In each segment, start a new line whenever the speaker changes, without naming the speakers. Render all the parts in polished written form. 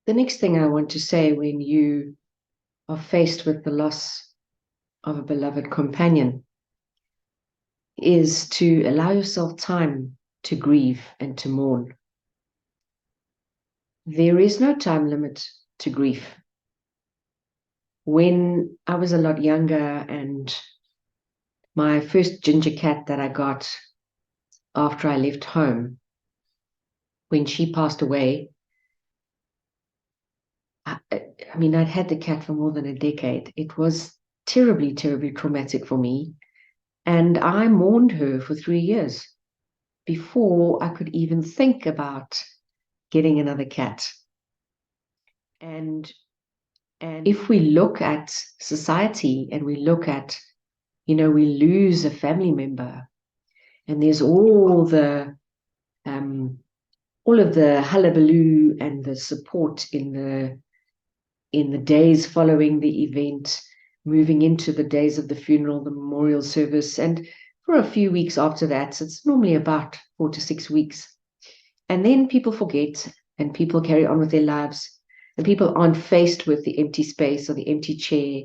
The next thing I want to say when you are faced with the loss of a beloved companion is to allow yourself time to grieve and to mourn. There is no time limit to grief. When I was a lot younger and my first ginger cat that I got after I left home, when she passed away, I mean, I'd had the cat for more than a decade. It was terribly, terribly traumatic for me. And I mourned her for 3 years before I could even think about getting another cat. And if we look at society and we look at, we lose a family member, and there's all of the hullabaloo and the support in the days following the event, moving into the days of the funeral, the memorial service, and for a few weeks after that. So it's normally about 4 to 6 weeks. And then people forget and people carry on with their lives, and people aren't faced with the empty space or the empty chair,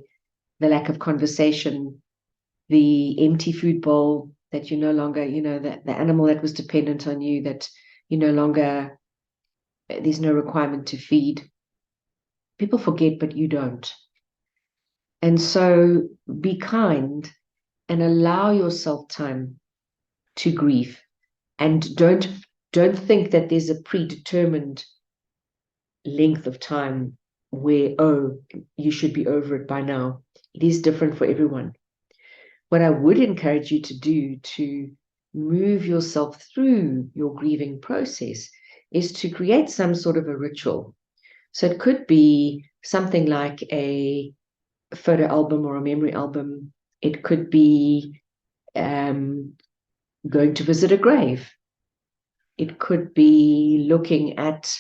the lack of conversation, the empty food bowl that you no longer, the animal that was dependent on you, that you no longer, there's no requirement to feed. People forget, but you don't. And so be kind and allow yourself time to grieve. And don't think that there's a predetermined length of time where, oh, you should be over it by now. It is different for everyone. What I would encourage you to do to move yourself through your grieving process is to create some sort of a ritual. So it could be something like a photo album or a memory album. It could be going to visit a grave. It could be looking at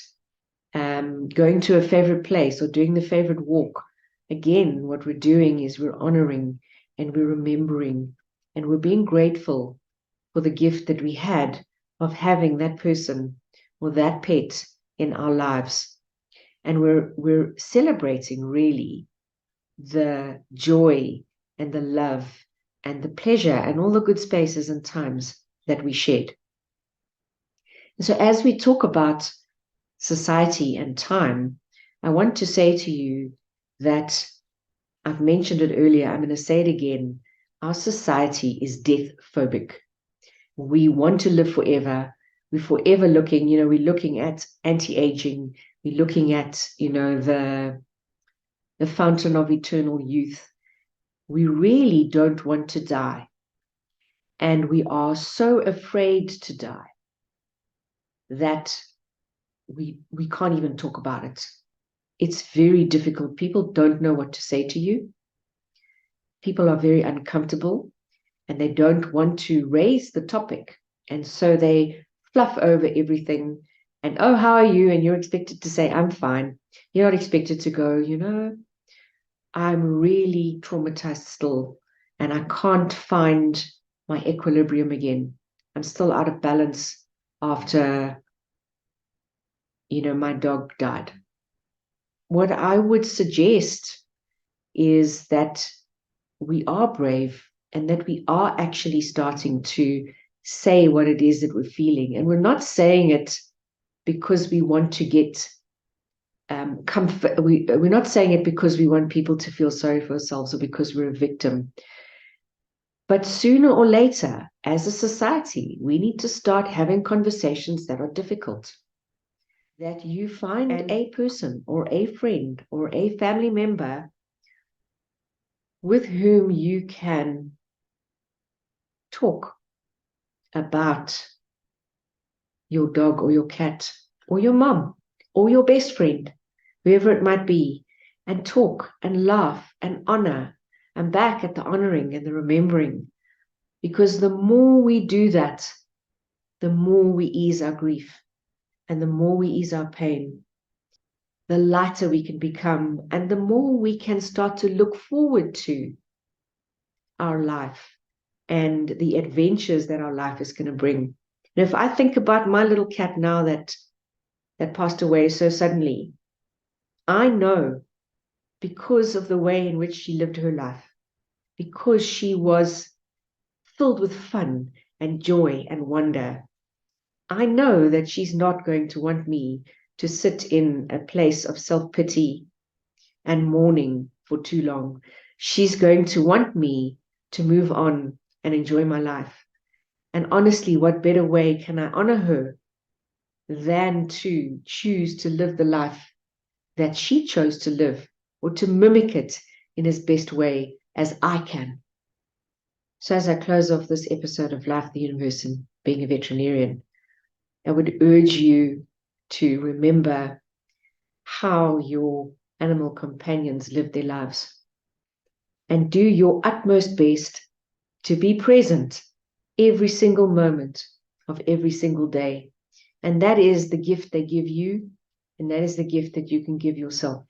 going to a favorite place or doing the favorite walk. Again, what we're doing is we're honoring and we're remembering and we're being grateful for the gift that we had of having that person or that pet in our lives. And we're celebrating really the joy and the love and the pleasure and all the good spaces and times that we shared. And so as we talk about society and time, I want to say to you that I've mentioned it earlier, I'm going to say it again. Our society is death phobic. We want to live forever. We're forever looking, we're looking at anti-aging. We're looking at, the fountain of eternal youth. We really don't want to die. And we are so afraid to die that we can't even talk about it. It's very difficult. People don't know what to say to you. People are very uncomfortable and they don't want to raise the topic. And so they fluff over everything. And, oh, how are you? And you're expected to say, I'm fine. You're not expected to go, I'm really traumatized still. And I can't find my equilibrium again. I'm still out of balance after, my dog died. What I would suggest is that we are brave and that we are actually starting to say what it is that we're feeling. And we're not saying it because we want to get comfort. We're not saying it because we want people to feel sorry for ourselves or because we're a victim. But sooner or later, as a society, we need to start having conversations that are difficult. That you find a person or a friend or a family member with whom you can talk about your dog or your cat or your mom or your best friend, whoever it might be, and talk and laugh and honor. I'm back at the honoring and the remembering, because the more we do that, the more we ease our grief and the more we ease our pain, the lighter we can become and the more we can start to look forward to our life and the adventures that our life is going to bring. And if I think about my little cat now that passed away so suddenly, I know because of the way in which she lived her life, because she was filled with fun and joy and wonder. I know that she's not going to want me to sit in a place of self-pity and mourning for too long. She's going to want me to move on and enjoy my life. And honestly, what better way can I honor her than to choose to live the life that she chose to live, or to mimic it in as best way as I can? So as I close off this episode of Life, the Universe, and Being a Veterinarian, I would urge you to remember how your animal companions live their lives and do your utmost best to be present every single moment of every single day. And that is the gift they give you, and that is the gift that you can give yourself.